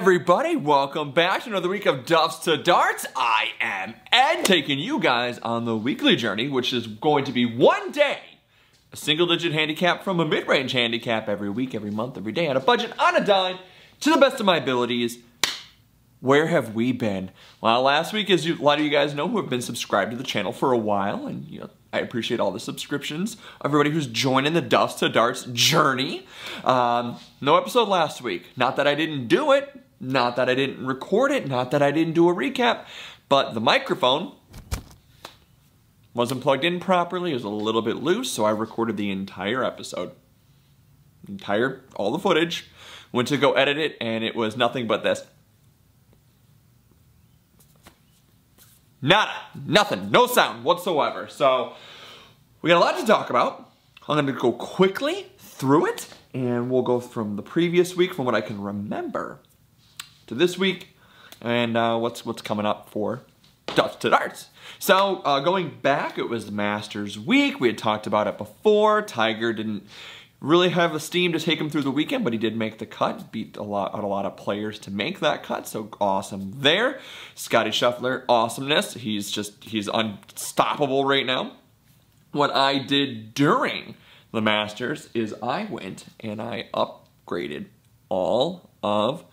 everybody, welcome back to another week of Duffs to Darts. I am Ed, taking you guys on the weekly journey, which is going to be one day, a single-digit handicap from a mid-range handicap every week, every month, every day, on a budget, on a dime, to the best of my abilities. Where have we been? Well, last week, as a lot of you guys know who have been subscribed to the channel for a while, and I appreciate all the subscriptions, everybody who's joining the Duffs to Darts journey. No episode last week. Not that I didn't do it, not that I didn't record it, not that I didn't do a recap, but the microphone wasn't plugged in properly. It was a little bit loose, so I recorded the entire episode. All the footage. Went to go edit it, and it was nothing but this. Nada, nothing, no sound whatsoever. So we got a lot to talk about. I'm going to go quickly through it, and we'll go from the previous week, from what I can remember, to this week, and what's coming up for Duffs to Darts. So going back, it was the Masters week. We had talked about it before. Tiger didn't really have the steam to take him through the weekend, but he did make the cut. Beat a lot of players to make that cut, so awesome there. Scotty Scheffler, awesomeness. He's unstoppable right now. What I did during the Masters is I went and I upgraded all of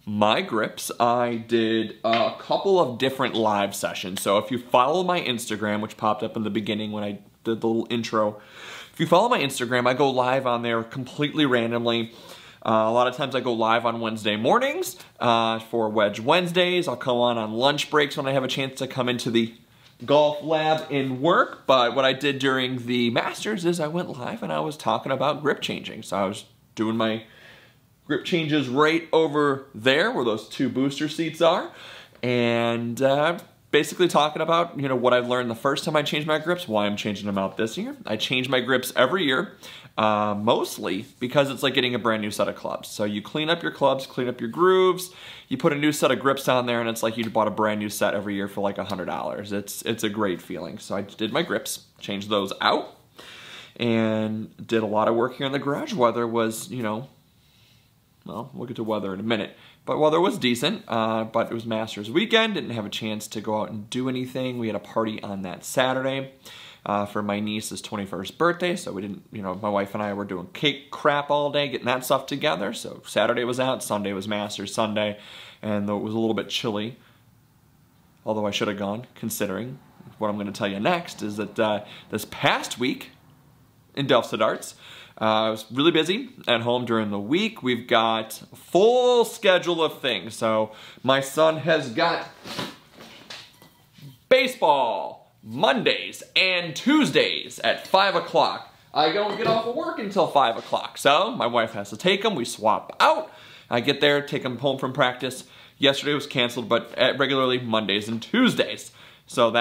my grips. I did a couple of different live sessions. So if you follow my Instagram, which popped up in the beginning when I did the little intro, if you follow my Instagram, I go live on there completely randomly. A lot of times I go live on Wednesday mornings for Wedge Wednesdays. I'll come on lunch breaks when I have a chance to come into the golf lab and work. But what I did during the Masters is I went live and I was talking about grip changing. So I was doing my grip changes right over there where those two booster seats are. And basically talking about, what I learned the first time I changed my grips, why I'm changing them out this year. I change my grips every year, mostly because it's like getting a brand new set of clubs. So you clean up your clubs, clean up your grooves, you put a new set of grips on there, and it's like you bought a brand new set every year for like $100. It's a great feeling. So I did my grips, changed those out, and did a lot of work here in the garage. Weather was, well, we'll get to weather in a minute. But weather was decent, but it was Masters weekend. Didn't have a chance to go out and do anything. We had a party on that Saturday for my niece's 21st birthday. So we didn't, my wife and I were doing cake crap all day, getting that stuff together. So Saturday was out, Sunday was Masters Sunday, and though it was a little bit chilly, although I should have gone, considering what I'm going to tell you next, is that this past week in Duffs to Darts, I was really busy at home during the week. We've got a full schedule of things. So my son has got baseball Mondays and Tuesdays at 5 o'clock. I don't get off of work until 5 o'clock. So my wife has to take him. We swap out. I get there, take him home from practice. Yesterday was canceled, but regularly Mondays and Tuesdays. So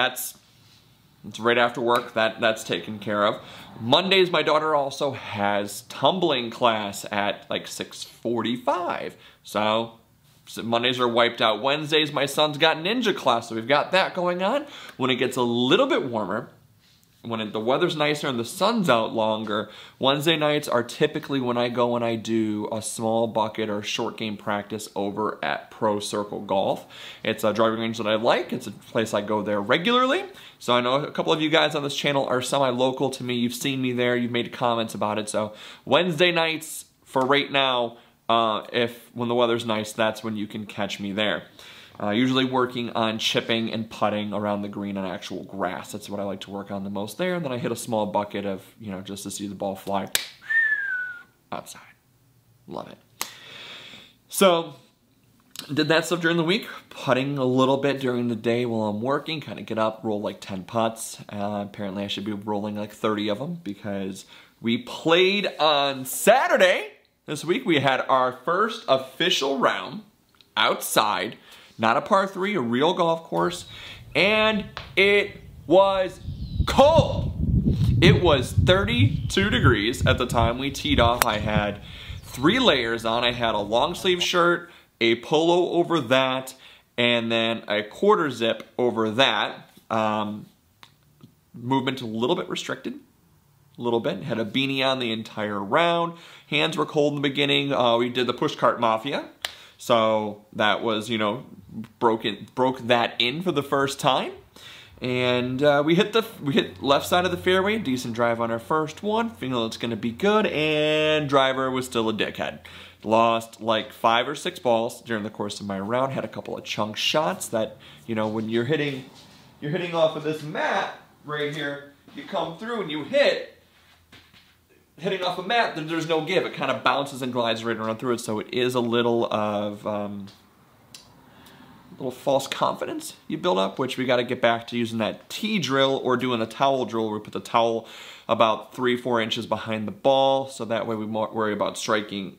it's right after work. That's taken care of. Mondays, my daughter also has tumbling class at like 6:45. So Mondays are wiped out. Wednesdays, my son's got ninja class, so we've got that going on. When it gets a little bit warmer, when the weather's nicer and the sun's out longer, Wednesday nights are typically when I go and I do a small bucket or short game practice over at Pro Circle Golf. It's a driving range that I like. It's a place I go there regularly. So I know a couple of you guys on this channel are semi-local to me. You've seen me there. You've made comments about it. So Wednesday nights for right now, when the weather's nice, that's when you can catch me there. Usually working on chipping and putting around the green on actual grass. That's what I like to work on the most there. And then I hit a small bucket of, just to see the ball fly outside. Love it. So, did that stuff during the week. Putting a little bit during the day while I'm working. Kind of get up, roll like 10 putts. Apparently I should be rolling like 30 of them because we played on Saturday. This week we had our first official round outside. Not a par 3, a real golf course, and it was cold. It was 32 degrees at the time we teed off. I had 3 layers on. I had a long sleeve shirt, a polo over that, and then a quarter zip over that. Movement a little bit restricted. A little bit. Had a beanie on the entire round. Hands were cold in the beginning. We did the pushcart mafia. So that was, you know, broke that in for the first time. And we hit left side of the fairway, decent drive on our first one, feeling it's going to be good, and driver was still a dickhead. Lost like 5 or 6 balls during the course of my round, had a couple of chunk shots that, you know, when you're hitting off of this mat right here, you come through and you hitting off a mat, then there's no give. It kind of bounces and glides right around through it, so it is a little of little false confidence you build up, which we got to get back to using that T-drill or doing a towel drill where we put the towel about 3-4 inches behind the ball, so that way we worry about striking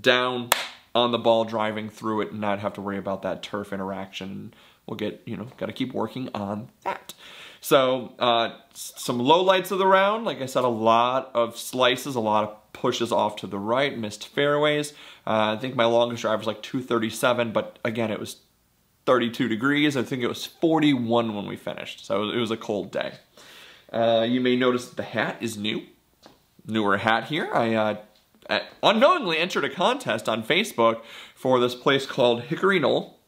down on the ball, driving through it, and not have to worry about that turf interaction. We'll get, you know, got to keep working on that. So some low lights of the round, like I said, a lot of slices, a lot of pushes off to the right, missed fairways. I think my longest drive was like 237, but again, it was 32 degrees. I think it was 41 when we finished, so it was a cold day. You may notice that the hat is newer hat here. I unknowingly entered a contest on Facebook for this place called Hickory Knoll.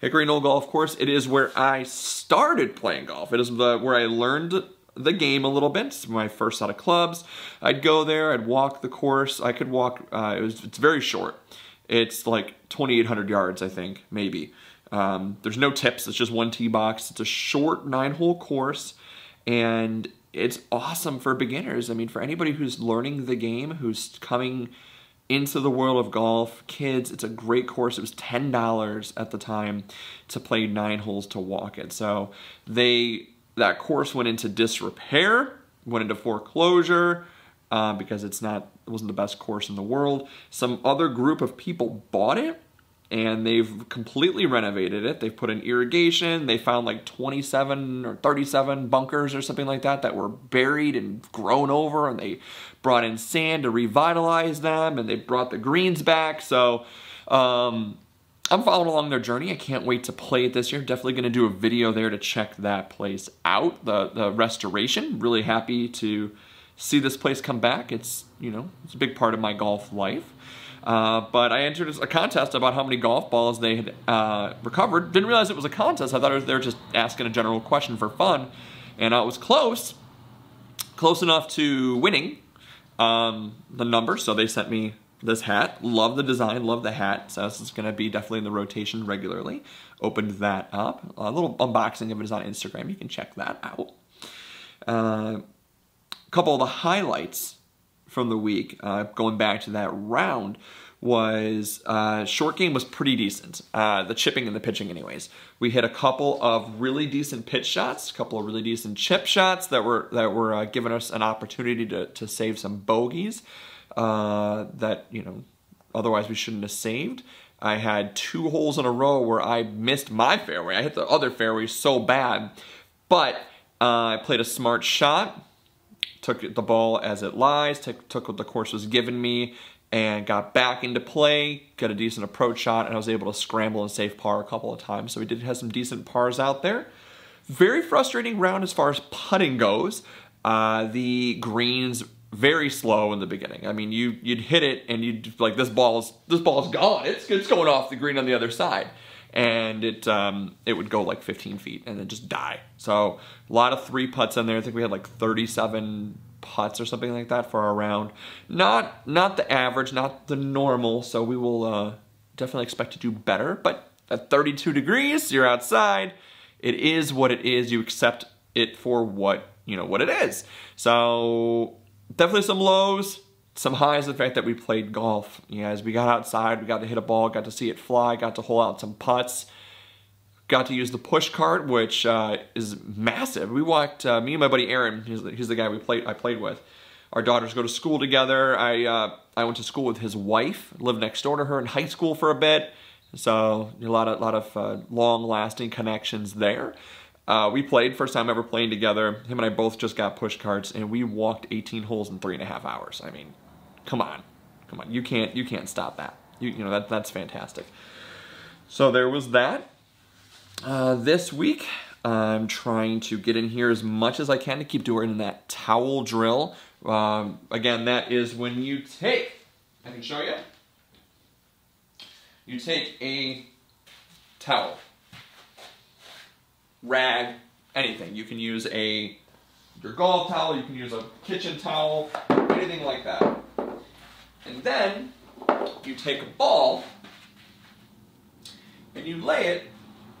Hickory Knoll Golf Course. It is where I started playing golf. It is where I learned the game a little bit. It's my first set of clubs. I'd go there, I'd walk the course. I could walk, it's very short. It's like 2,800 yards, I think, maybe. There's no tips, it's just one tee box. It's a short 9-hole course, and it's awesome for beginners. I mean, for anybody who's learning the game, who's coming into the world of golf, kids, it's a great course. It was $10 at the time to play 9 holes to walk it. So that course went into disrepair, went into foreclosure, because it wasn't the best course in the world. Some other group of people bought it, and they've completely renovated it. They've put in irrigation. They found like 27 or 37 bunkers or something like that were buried and grown over, and they brought in sand to revitalize them, and they brought the greens back. So I'm following along their journey. I can't wait to play it this year. Definitely going to do a video there to check that place out, the restoration. Really happy to see this place come back. It's, you know, it's a big part of my golf life. But I entered a contest about how many golf balls they had recovered. Didn't realize it was a contest. I thought they were just asking a general question for fun. And I was close enough to winning the number. So they sent me this hat. Love the design, love the hat. So this is going to be definitely in the rotation regularly. Opened that up. A little unboxing of it is on Instagram. You can check that out. A couple of the highlights from the week, going back to that round, was short game was pretty decent. The chipping and the pitching anyways. We hit a couple of really decent pitch shots, a couple of really decent chip shots that were giving us an opportunity to save some bogeys that, you know, otherwise we shouldn't have saved. I had 2 holes in a row where I missed my fairway. I hit the other fairway so bad, but I played a smart shot, took the ball as it lies, took what the course was giving me, and got back into play, got a decent approach shot, and I was able to scramble and save par a couple of times. So we did have some decent pars out there. Very frustrating round as far as putting goes. The greens very slow in the beginning. I mean, you'd hit it and you'd like, this ball's gone. It's going off the green on the other side. And it would go like 15 feet and then just die. So a lot of 3 putts in there. I think we had like 37 putts or something like that for our round. Not the average, not the normal. So we will definitely expect to do better. But at 32 degrees, you're outside. It is what it is. You accept it for what it is. So definitely some lows. Some highs, the fact that we played golf. Yeah, as we got outside, we got to hit a ball, got to see it fly, got to hole out some putts, got to use the push cart, which is massive. We walked, me and my buddy Aaron, he's the guy I played with. Our daughters go to school together. I went to school with his wife, lived next door to her in high school for a bit. So a lot of long-lasting connections there. We played, first time ever playing together. Him and I both just got push carts, and we walked 18 holes in 3.5 hours. I mean, come on. You can't stop that. That's fantastic. So there was that. This week, I'm trying to get in here as much as I can to keep doing that towel drill. Again, that is when you take, I can show you. you take a towel, rag, anything. You can use your golf towel, you can use a kitchen towel, anything like that. And then you take a ball and you lay it,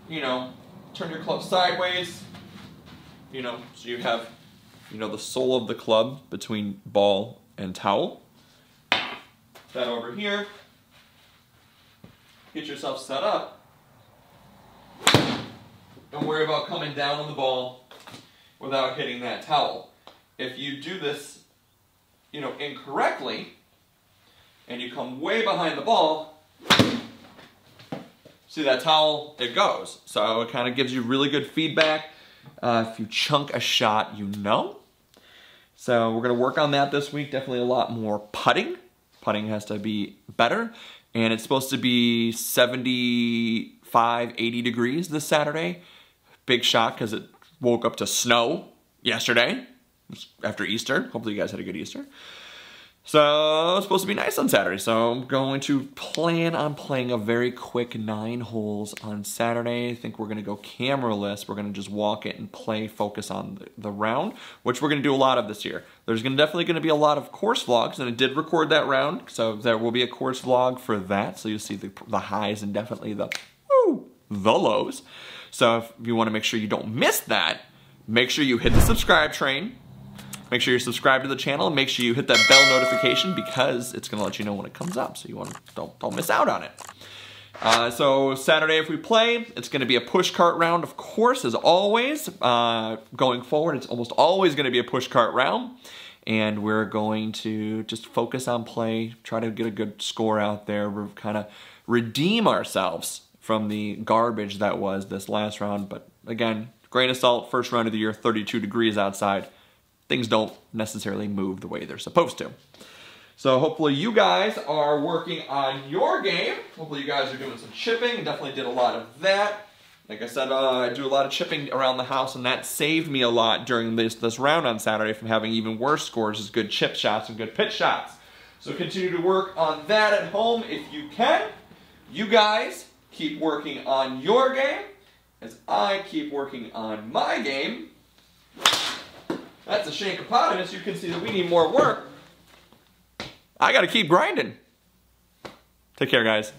you know, turn your club sideways, you know, so you have, you know, the sole of the club between ball and towel. That over here. Get yourself set up. Don't worry about coming down on the ball without hitting that towel. If you do this, you know, incorrectly, and you come way behind the ball, see that towel, it goes. So it kind of gives you really good feedback. If you chunk a shot, you know. So we're gonna work on that this week. Definitely a lot more putting. Putting has to be better. And it's supposed to be 75, 80 degrees this Saturday. Big shock because it woke up to snow yesterday after Easter. Hopefully you guys had a good Easter. So it's supposed to be nice on Saturday. So I'm going to plan on playing a very quick 9 holes on Saturday. I think we're going to go cameraless. We're going to just walk it and play, focus on the round, which we're going to do a lot of this year. There's definitely going to be a lot of course vlogs, and I did record that round, so there will be a course vlog for that. So you'll see the highs and definitely the lows. So if you want to make sure you don't miss that, make sure you hit the subscribe train. Make sure you're subscribed to the channel, and make sure you hit that bell notification because it's going to let you know when it comes up, so you don't miss out on it. So Saturday, if we play, it's going to be a push cart round, of course, as always. Going forward, it's almost always going to be a push cart round, and we're going to just focus on play, try to get a good score out there. We're kind of redeem ourselves from the garbage that was this last round. But again, grain of salt, first round of the year, 32 degrees outside. Things don't necessarily move the way they're supposed to. So hopefully you guys are working on your game. Hopefully you guys are doing some chipping. Definitely did a lot of that. Like I said, I do a lot of chipping around the house, and that saved me a lot during this round on Saturday from having even worse scores as good chip shots and good pitch shots. So continue to work on that at home if you can. You guys keep working on your game as I keep working on my game. That's a shankopotamus. You can see that we need more work. I gotta keep grinding. Take care, guys.